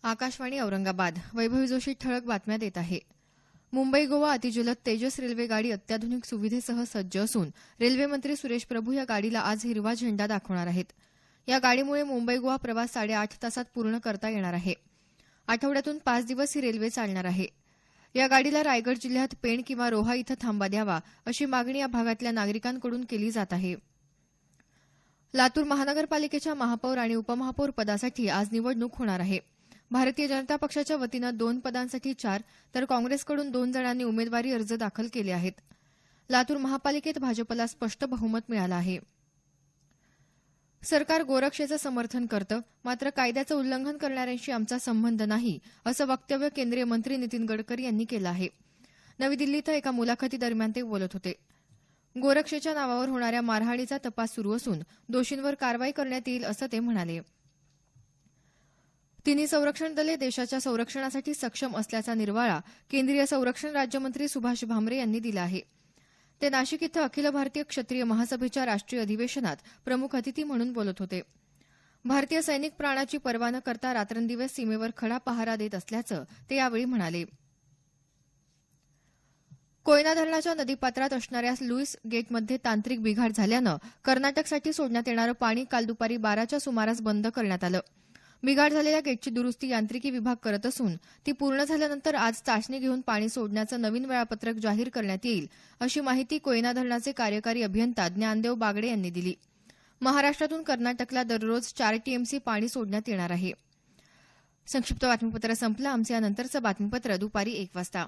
आकाशवाणी औरंगाबाद. वैभवी जोशी ठळक बातम्या देत आहे. मुंबई गोवा अतिजलद तेजस रेल्वे गाडी अत्याधुनिक सुविधेसह सज्ज असून रेल्वे मंत्री सुरेश प्रभू या गाडीला आज हिरवा झेंडा दाखवणार आहेत. या गाडीमुळे मुंबई गोवा प्रवास 8.5 तासात पूर्ण करता येणार आहे. आठवड्यातून 5 दिवस ही रेल्वे चालणार आहे. या गाडीला रायगड जिल्ह्यात पेण किंवा रोहा इथं थांबा द्यावा अशी मागणी या भागातल्या नागरिकांकडून केली जात आहे. लातूर महानगरपालिकेच्या महापौर आणि उपमहापौर पदासाठी आज निवडणूक होणार आहे. भारतीय जनता पक्षाच्या वतीनं 2 पदांसाठी 4 तर काँग्रेसकडून 2 जणांनी उमेदवारी अर्ज दाखल केले आहेत. लातूर महापालिकेत भाजपला स्पष्ट बहुमत मिळालं आहे. सरकार गोरक्षेचं समर्थन करतं, मात्र कायद्याचं उल्लंघन करणाऱ्यांशी आमचा संबंध नाही, असं वक्तव्य केंद्रीय मंत्री नितीन गडकरी यांनी केलं आहे. नवी दिल्ली इथं एका मुलाखतीदरम्यान ते बोलत होते. गोरक्षेच्या नावावर होणाऱ्या मारहाणीचा तपास सुरू असून दोषींवर कारवाई करण्यात येईल असं ते म्हणाले. तिन्ही संरक्षण दले देशाच्या संरक्षणासाठी सक्षम असल्याचा निर्वाळा केंद्रीय संरक्षण राज्यमंत्री सुभाष भामरे यांनी दिला आहे. ते नाशिक इथं अखिल भारतीय क्षत्रिय महासभेच्या राष्ट्रीय अधिवेशनात प्रमुख अतिथी म्हणून बोलत होते. भारतीय सैनिक प्राणाची पर्वा न करता रात्रंदिवस सीमेवर खडा पहारा देत असल्याचं ते यावेळी म्हणाले. कोयना धरणाच्या नदीपात्रात असणाऱ्या लुईस गेटमध्ये तांत्रिक बिघाड झाल्यानं कर्नाटकसाठी सोडण्यात येणारं पाणी काल दुपारी 12च्या सुमारास बंद करण्यात आलं. बिघाड झालेल्या गेटची दुरुस्ती यांत्रिकी विभाग करत असून ती पूर्ण झाल्यानंतर आज चाचणी घेऊन पाणी सोडण्याचं नवीन वेळापत्रक जाहीर करण्यात येईल, अशी माहिती कोयना धरणाचे कार्यकारी अभियंता ज्ञानदेव बागडे यांनी दिली. महाराष्ट्रातून कर्नाटकला दररोज 4 टीएमसी पाणी सोडण्यात येणार आहे. संक्षिप्त बातमीपत्र संपलं. आमचं यानंतरचं बातमीपत्र दुपारी 1 वाजता.